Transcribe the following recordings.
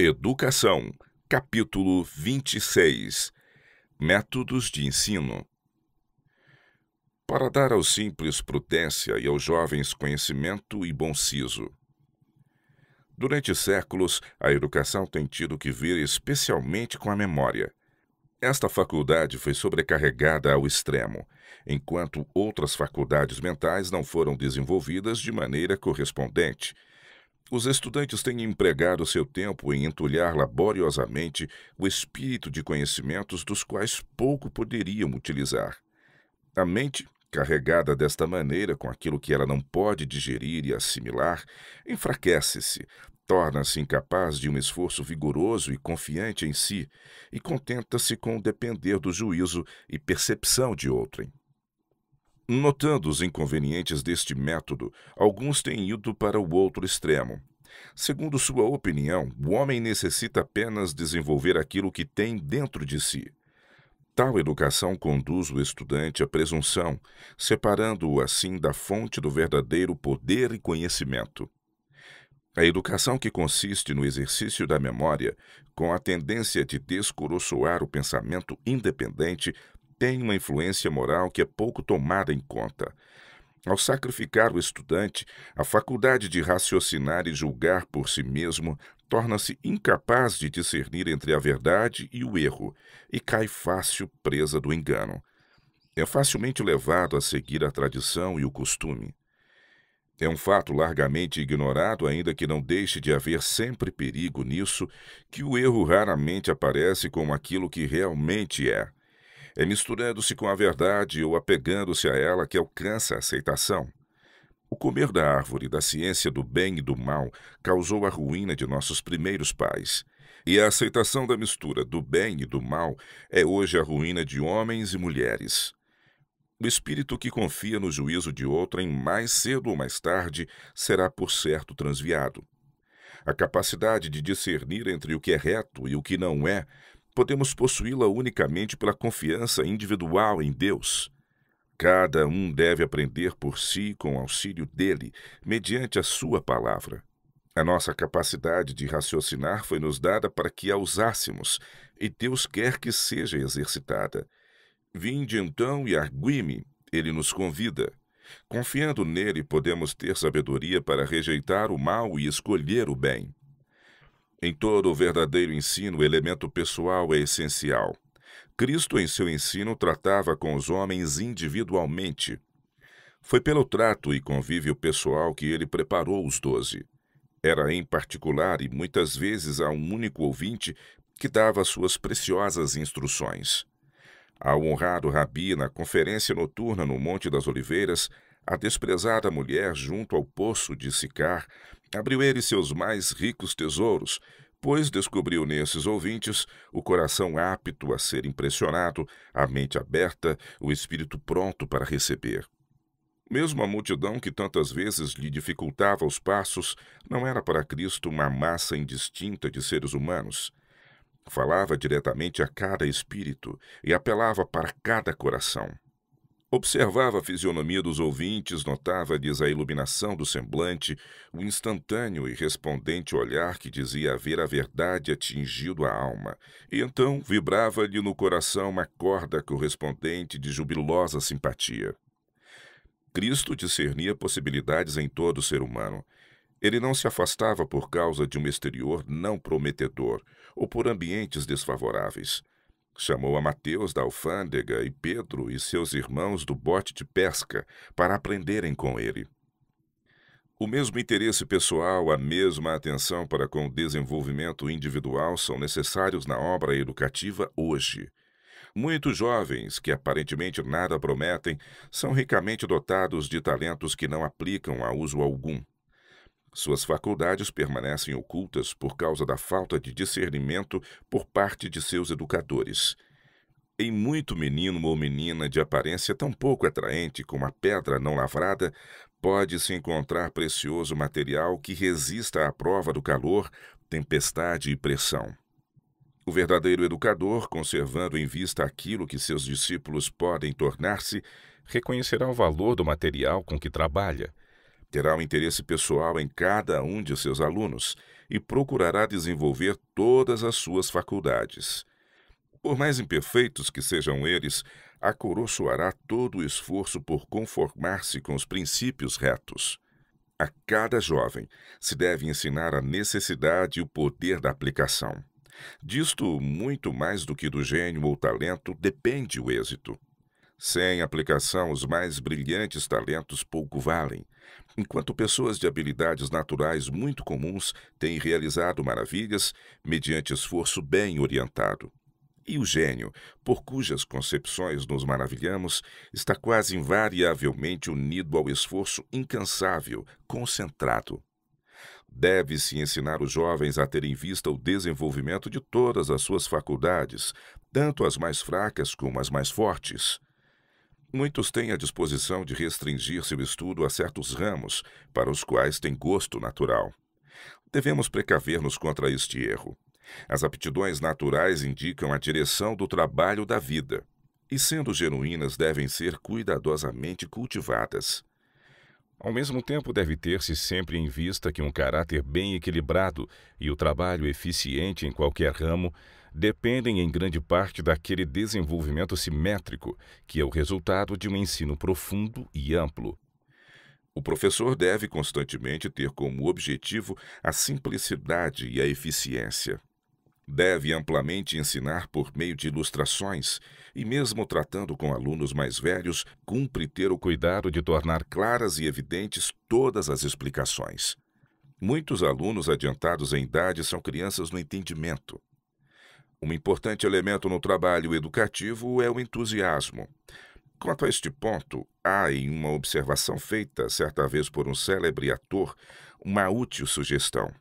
Educação, capítulo 26. Métodos de ensino. Para dar aos simples prudência e aos jovens conhecimento e bom siso. Durante séculos, a educação tem tido que ver especialmente com a memória. Esta faculdade foi sobrecarregada ao extremo, enquanto outras faculdades mentais não foram desenvolvidas de maneira correspondente. Os estudantes têm empregado seu tempo em entulhar laboriosamente o espírito de conhecimentos dos quais pouco poderiam utilizar. A mente, carregada desta maneira com aquilo que ela não pode digerir e assimilar, enfraquece-se, torna-se incapaz de um esforço vigoroso e confiante em si, e contenta-se com depender do juízo e percepção de outrem. Notando os inconvenientes deste método, alguns têm ido para o outro extremo. Segundo sua opinião, o homem necessita apenas desenvolver aquilo que tem dentro de si. Tal educação conduz o estudante à presunção, separando-o assim da fonte do verdadeiro poder e conhecimento. A educação que consiste no exercício da memória, com a tendência de descoroçoar o pensamento independente, tem uma influência moral que é pouco tomada em conta. Ao sacrificar o estudante, a faculdade de raciocinar e julgar por si mesmo torna-se incapaz de discernir entre a verdade e o erro, e cai fácil presa do engano. É facilmente levado a seguir a tradição e o costume. É um fato largamente ignorado, ainda que não deixe de haver sempre perigo nisso, que o erro raramente aparece como aquilo que realmente é. É misturando-se com a verdade ou apegando-se a ela que alcança a aceitação. O comer da árvore da ciência do bem e do mal causou a ruína de nossos primeiros pais. E a aceitação da mistura do bem e do mal é hoje a ruína de homens e mulheres. O espírito que confia no juízo de outrem, mais cedo ou mais tarde, será por certo transviado. A capacidade de discernir entre o que é reto e o que não é, podemos possuí-la unicamente pela confiança individual em Deus. Cada um deve aprender por si com o auxílio dele, mediante a sua palavra. A nossa capacidade de raciocinar foi nos dada para que a usássemos, e Deus quer que seja exercitada. Vinde então e argui-me, ele nos convida. Confiando nele, podemos ter sabedoria para rejeitar o mal e escolher o bem. Em todo o verdadeiro ensino, o elemento pessoal é essencial. Cristo, em seu ensino, tratava com os homens individualmente. Foi pelo trato e convívio pessoal que ele preparou os 12. Era em particular e muitas vezes a um único ouvinte que dava suas preciosas instruções. Ao honrado rabi na conferência noturna no Monte das Oliveiras, a desprezada mulher junto ao poço de Sicar, abriu ele seus mais ricos tesouros, pois descobriu nesses ouvintes o coração apto a ser impressionado, a mente aberta, o espírito pronto para receber. Mesmo a multidão que tantas vezes lhe dificultava os passos, não era para Cristo uma massa indistinta de seres humanos. Falava diretamente a cada espírito e apelava para cada coração. Observava a fisionomia dos ouvintes, notava-lhes a iluminação do semblante, o instantâneo e respondente olhar que dizia haver a verdade atingido a alma, e então vibrava-lhe no coração uma corda correspondente de jubilosa simpatia. Cristo discernia possibilidades em todo ser humano. Ele não se afastava por causa de um exterior não prometedor ou por ambientes desfavoráveis. Chamou a Mateus da alfândega e Pedro e seus irmãos do bote de pesca para aprenderem com ele. O mesmo interesse pessoal, a mesma atenção para com o desenvolvimento individual são necessários na obra educativa hoje. Muitos jovens, que aparentemente nada prometem, são ricamente dotados de talentos que não aplicam a uso algum. Suas faculdades permanecem ocultas por causa da falta de discernimento por parte de seus educadores. Em muito menino ou menina de aparência tão pouco atraente como a pedra não lavrada, pode-se encontrar precioso material que resista à prova do calor, tempestade e pressão. O verdadeiro educador, conservando em vista aquilo que seus discípulos podem tornar-se, reconhecerá o valor do material com que trabalha. Terá um interesse pessoal em cada um de seus alunos e procurará desenvolver todas as suas faculdades. Por mais imperfeitos que sejam eles, acoroçoará todo o esforço por conformar-se com os princípios retos. A cada jovem se deve ensinar a necessidade e o poder da aplicação. Disto, muito mais do que do gênio ou talento, depende o êxito. Sem aplicação, os mais brilhantes talentos pouco valem, enquanto pessoas de habilidades naturais muito comuns têm realizado maravilhas mediante esforço bem orientado. E o gênio, por cujas concepções nos maravilhamos, está quase invariavelmente unido ao esforço incansável, concentrado. Deve-se ensinar os jovens a ter em vista o desenvolvimento de todas as suas faculdades, tanto as mais fracas como as mais fortes. Muitos têm a disposição de restringir seu estudo a certos ramos, para os quais têm gosto natural. Devemos precaver-nos contra este erro. As aptidões naturais indicam a direção do trabalho da vida, e, sendo genuínas, devem ser cuidadosamente cultivadas. Ao mesmo tempo, deve ter-se sempre em vista que um caráter bem equilibrado e o trabalho eficiente em qualquer ramo dependem em grande parte daquele desenvolvimento simétrico, que é o resultado de um ensino profundo e amplo. O professor deve constantemente ter como objetivo a simplicidade e a eficiência. Deve amplamente ensinar por meio de ilustrações, e mesmo tratando com alunos mais velhos, cumpre ter o cuidado de tornar claras e evidentes todas as explicações. Muitos alunos adiantados em idade são crianças no entendimento. Um importante elemento no trabalho educativo é o entusiasmo. Quanto a este ponto, há em uma observação feita certa vez por um célebre ator uma útil sugestão.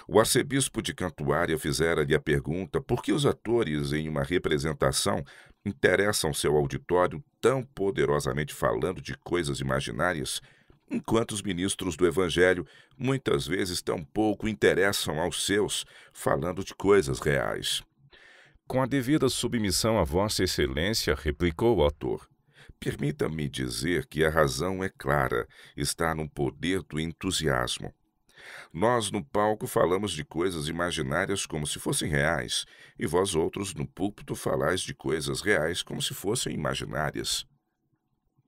O arcebispo de Cantuária fizera-lhe a pergunta por que os atores em uma representação interessam seu auditório tão poderosamente falando de coisas imaginárias, enquanto os ministros do Evangelho muitas vezes tão pouco interessam aos seus, falando de coisas reais. Com a devida submissão a Vossa Excelência, replicou o autor, permita-me dizer que a razão é clara, está no poder do entusiasmo. Nós, no palco, falamos de coisas imaginárias como se fossem reais, e vós outros, no púlpito, falais de coisas reais como se fossem imaginárias.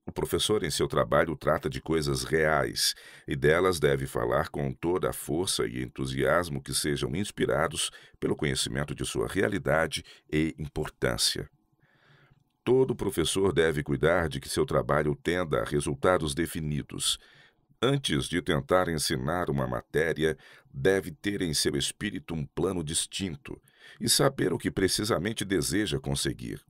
O professor, em seu trabalho, trata de coisas reais, e delas deve falar com toda a força e entusiasmo que sejam inspirados pelo conhecimento de sua realidade e importância. Todo professor deve cuidar de que seu trabalho tenda a resultados definidos. Antes de tentar ensinar uma matéria, deve ter em seu espírito um plano distinto e saber o que precisamente deseja conseguir.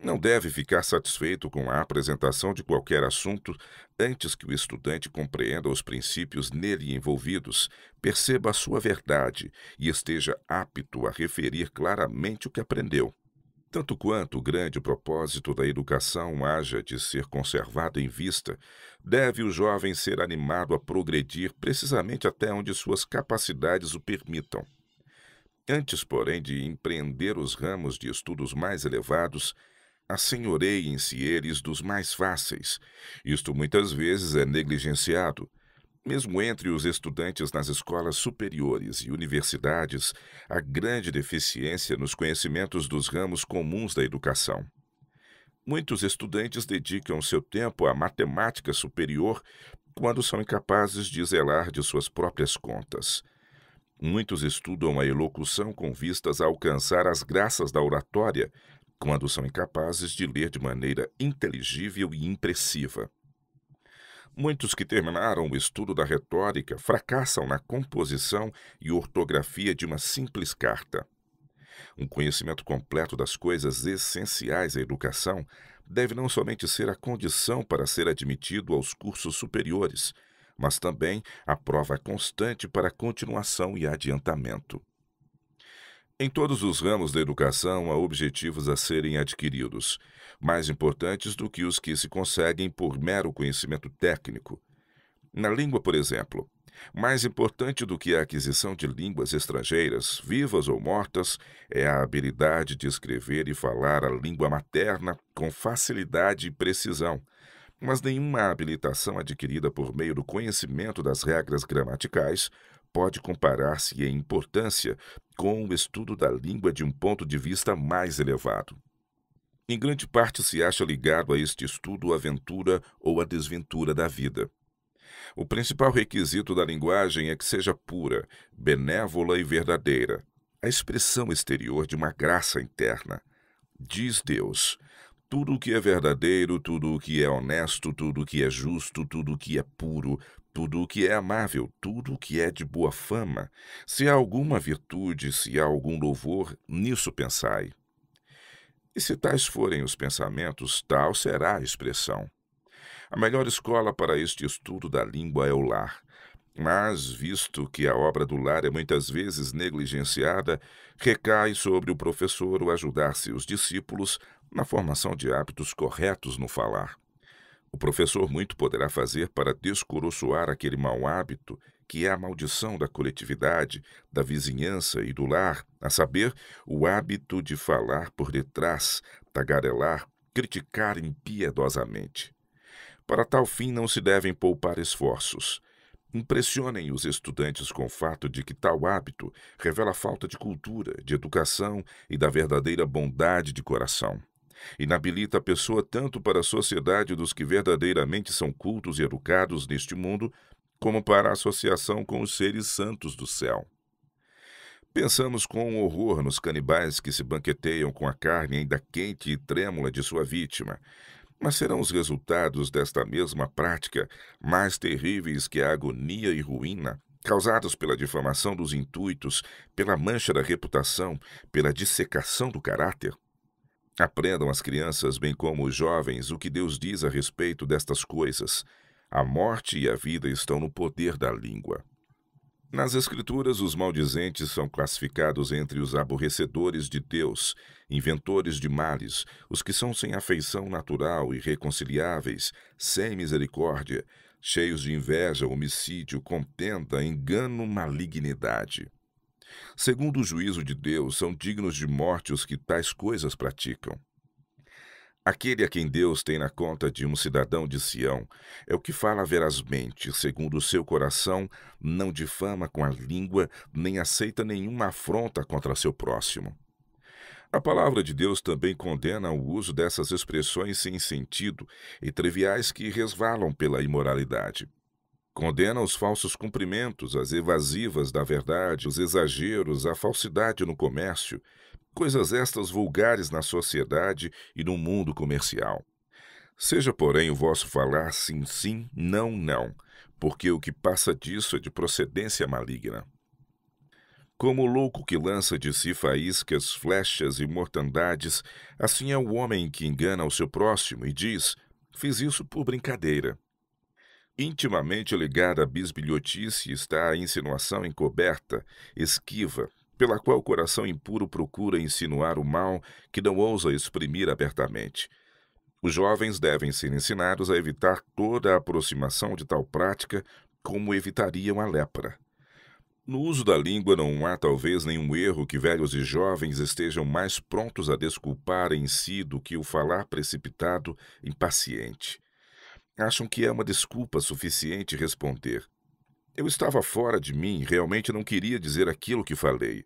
Não deve ficar satisfeito com a apresentação de qualquer assunto antes que o estudante compreenda os princípios nele envolvidos, perceba a sua verdade e esteja apto a referir claramente o que aprendeu. Tanto quanto o grande propósito da educação haja de ser conservado em vista, deve o jovem ser animado a progredir precisamente até onde suas capacidades o permitam. Antes, porém, de empreender os ramos de estudos mais elevados, assenhoreiem-se eles dos mais fáceis. Isto muitas vezes é negligenciado. Mesmo entre os estudantes nas escolas superiores e universidades, há grande deficiência nos conhecimentos dos ramos comuns da educação. Muitos estudantes dedicam seu tempo à matemática superior quando são incapazes de zelar de suas próprias contas. Muitos estudam a elocução com vistas a alcançar as graças da oratória, quando são incapazes de ler de maneira inteligível e impressiva. Muitos que terminaram o estudo da retórica fracassam na composição e ortografia de uma simples carta. Um conhecimento completo das coisas essenciais à educação deve não somente ser a condição para ser admitido aos cursos superiores, mas também a prova constante para a continuação e adiantamento. Em todos os ramos da educação há objetivos a serem adquiridos, mais importantes do que os que se conseguem por mero conhecimento técnico. Na língua, por exemplo, mais importante do que a aquisição de línguas estrangeiras, vivas ou mortas, é a habilidade de escrever e falar a língua materna com facilidade e precisão, Mas nenhuma habilitação adquirida por meio do conhecimento das regras gramaticais pode comparar-se em importância com o estudo da língua de um ponto de vista mais elevado. Em grande parte se acha ligado a este estudo a aventura ou a desventura da vida. O principal requisito da linguagem é que seja pura, benévola e verdadeira, a expressão exterior de uma graça interna. Diz Deus: tudo o que é verdadeiro, tudo o que é honesto, tudo o que é justo, tudo o que é puro, tudo o que é amável, tudo o que é de boa fama, se há alguma virtude, se há algum louvor, nisso pensai. E se tais forem os pensamentos, tal será a expressão. A melhor escola para este estudo da língua é o lar. Mas, visto que a obra do lar é muitas vezes negligenciada, recai sobre o professor o ajudar seus discípulos na formação de hábitos corretos no falar. O professor muito poderá fazer para descoroçoar aquele mau hábito que é a maldição da coletividade, da vizinhança e do lar, a saber, o hábito de falar por detrás, tagarelar, criticar impiedosamente. Para tal fim não se devem poupar esforços. Impressionem os estudantes com o fato de que tal hábito revela falta de cultura, de educação e da verdadeira bondade de coração. Inabilita a pessoa tanto para a sociedade dos que verdadeiramente são cultos e educados neste mundo, como para a associação com os seres santos do céu. Pensamos com horror nos canibais que se banqueteiam com a carne ainda quente e trêmula de sua vítima. Mas serão os resultados desta mesma prática mais terríveis que a agonia e ruína, causados pela difamação dos intuitos, pela mancha da reputação, pela dissecação do caráter? Aprendam as crianças, bem como os jovens, o que Deus diz a respeito destas coisas. A morte e a vida estão no poder da língua. Nas Escrituras, os maldizentes são classificados entre os aborrecedores de Deus, inventores de males, os que são sem afeição natural, irreconciliáveis, sem misericórdia, cheios de inveja, homicídio, contenda, engano, malignidade. Segundo o juízo de Deus, são dignos de morte os que tais coisas praticam. Aquele a quem Deus tem na conta de um cidadão de Sião é o que fala verazmente, segundo o seu coração, não difama com a língua, nem aceita nenhuma afronta contra seu próximo. A palavra de Deus também condena o uso dessas expressões sem sentido e triviais que resvalam pela imoralidade. Condena os falsos cumprimentos, as evasivas da verdade, os exageros, a falsidade no comércio, coisas estas vulgares na sociedade e no mundo comercial. Seja, porém, o vosso falar sim, sim, não, não, porque o que passa disso é de procedência maligna. Como o louco que lança de si faíscas, flechas e mortandades, assim é o homem que engana o seu próximo e diz: fiz isso por brincadeira. Intimamente ligada à bisbilhotice está a insinuação encoberta, esquiva, pela qual o coração impuro procura insinuar o mal que não ousa exprimir abertamente. Os jovens devem ser ensinados a evitar toda a aproximação de tal prática, como evitariam a lepra. No uso da língua não há talvez nenhum erro que velhos e jovens estejam mais prontos a desculpar em si do que o falar precipitado, impaciente. Acham que é uma desculpa suficiente responder: eu estava fora de mim, realmente não queria dizer aquilo que falei.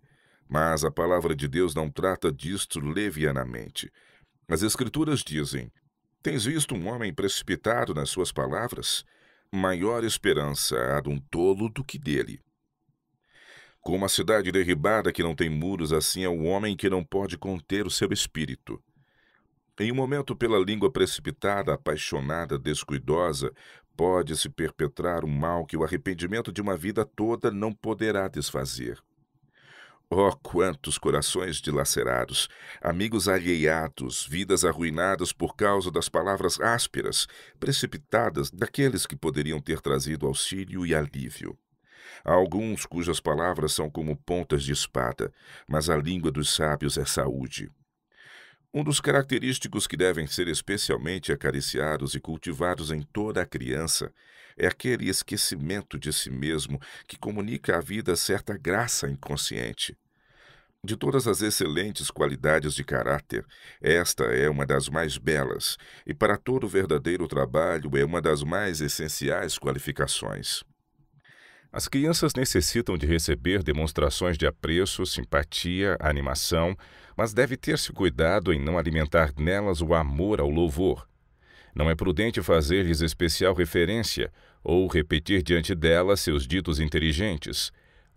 Mas a palavra de Deus não trata disto levianamente. As Escrituras dizem: tens visto um homem precipitado nas suas palavras? Maior esperança há de um tolo do que dele. Como a cidade derribada que não tem muros, assim é o homem que não pode conter o seu espírito. Em um momento, pela língua precipitada, apaixonada, descuidosa, pode-se perpetrar um mal que o arrependimento de uma vida toda não poderá desfazer. Oh, quantos corações dilacerados, amigos alheiados, vidas arruinadas por causa das palavras ásperas, precipitadas daqueles que poderiam ter trazido auxílio e alívio. Há alguns cujas palavras são como pontas de espada, mas a língua dos sábios é saúde. Um dos característicos que devem ser especialmente acariciados e cultivados em toda a criança é aquele esquecimento de si mesmo que comunica à vida certa graça inconsciente. De todas as excelentes qualidades de caráter, esta é uma das mais belas, e para todo verdadeiro trabalho é uma das mais essenciais qualificações. As crianças necessitam de receber demonstrações de apreço, simpatia, animação, mas deve ter-se cuidado em não alimentar nelas o amor ao louvor. Não é prudente fazer-lhes especial referência ou repetir diante delas seus ditos inteligentes.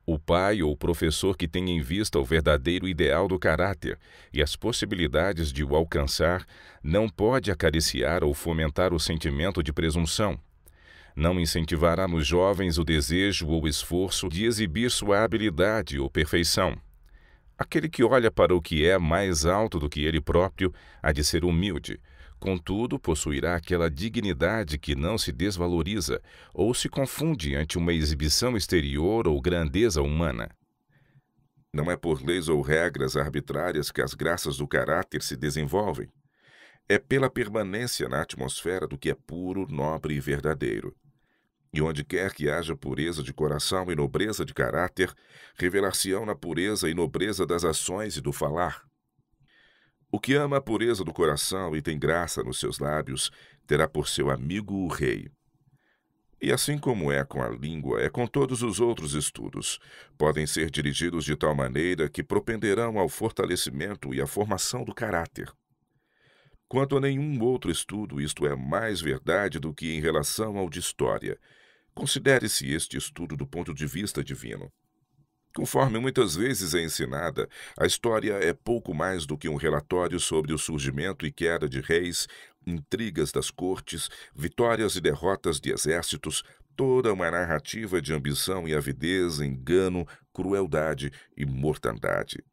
O pai ou professor que tem em vista o verdadeiro ideal do caráter e as possibilidades de o alcançar não pode acariciar ou fomentar o sentimento de presunção. Não incentivará nos jovens o desejo ou esforço de exibir sua habilidade ou perfeição. Aquele que olha para o que é mais alto do que ele próprio há de ser humilde. Contudo, possuirá aquela dignidade que não se desvaloriza ou se confunde ante uma exibição exterior ou grandeza humana. Não é por leis ou regras arbitrárias que as graças do caráter se desenvolvem. É pela permanência na atmosfera do que é puro, nobre e verdadeiro. E onde quer que haja pureza de coração e nobreza de caráter, revelar-se-ão na pureza e nobreza das ações e do falar. O que ama a pureza do coração e tem graça nos seus lábios, terá por seu amigo o rei. E assim como é com a língua, é com todos os outros estudos. Podem ser dirigidos de tal maneira que propenderão ao fortalecimento e à formação do caráter. Quanto a nenhum outro estudo, isto é mais verdade do que em relação ao de história. Considere-se este estudo do ponto de vista divino. Conforme muitas vezes é ensinada, a história é pouco mais do que um relatório sobre o surgimento e queda de reis, intrigas das cortes, vitórias e derrotas de exércitos, toda uma narrativa de ambição e avidez, engano, crueldade e mortandade.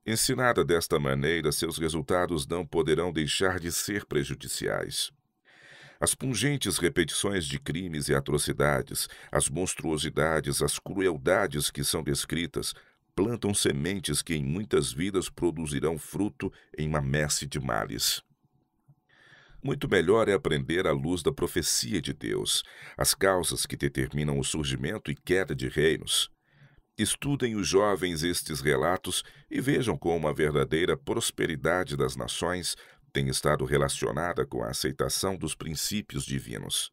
Ensinada desta maneira, seus resultados não poderão deixar de ser prejudiciais. As pungentes repetições de crimes e atrocidades, as monstruosidades, as crueldades que são descritas, plantam sementes que em muitas vidas produzirão fruto em uma messe de males. Muito melhor é aprender à luz da profecia de Deus, as causas que determinam o surgimento e queda de reinos. Estudem os jovens estes relatos e vejam como a verdadeira prosperidade das nações tem estado relacionada com a aceitação dos princípios divinos.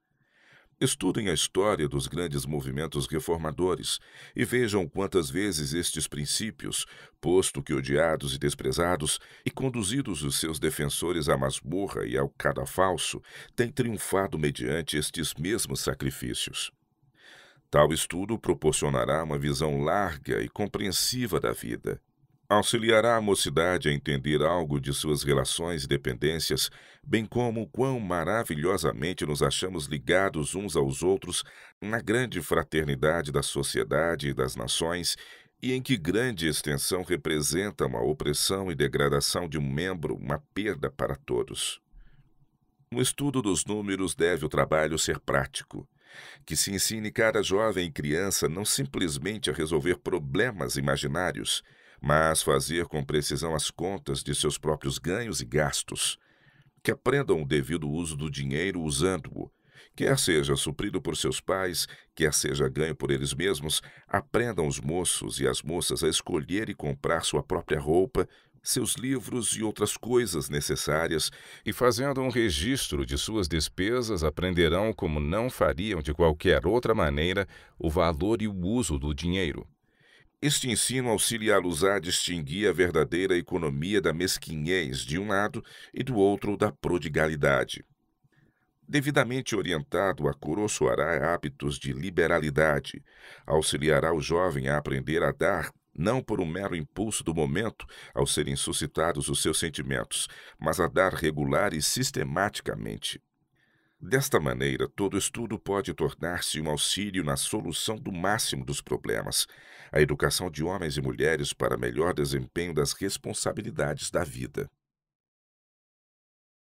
Estudem a história dos grandes movimentos reformadores e vejam quantas vezes estes princípios, posto que odiados e desprezados, e conduzidos os seus defensores à masmorra e ao cadafalso, têm triunfado mediante estes mesmos sacrifícios. Tal estudo proporcionará uma visão larga e compreensiva da vida. Auxiliará a mocidade a entender algo de suas relações e dependências, bem como quão maravilhosamente nos achamos ligados uns aos outros na grande fraternidade da sociedade e das nações, e em que grande extensão representa uma opressão e degradação de um membro, uma perda para todos. No estudo dos números deve o trabalho ser prático. Que se ensine cada jovem e criança não simplesmente a resolver problemas imaginários, mas fazer com precisão as contas de seus próprios ganhos e gastos. Que aprendam o devido uso do dinheiro usando-o. Quer seja suprido por seus pais, quer seja ganho por eles mesmos, aprendam os moços e as moças a escolher e comprar sua própria roupa, seus livros e outras coisas necessárias, e fazendo um registro de suas despesas, aprenderão como não fariam de qualquer outra maneira o valor e o uso do dinheiro. Este ensino auxiliá-los a distinguir a verdadeira economia da mesquinhez de um lado e do outro da prodigalidade. Devidamente orientado, acoroçoará hábitos de liberalidade, auxiliará o jovem a aprender a dar, não por um mero impulso do momento, ao serem suscitados os seus sentimentos, mas a dar regular e sistematicamente. Desta maneira, todo estudo pode tornar-se um auxílio na solução do máximo dos problemas, a educação de homens e mulheres para melhor desempenho das responsabilidades da vida.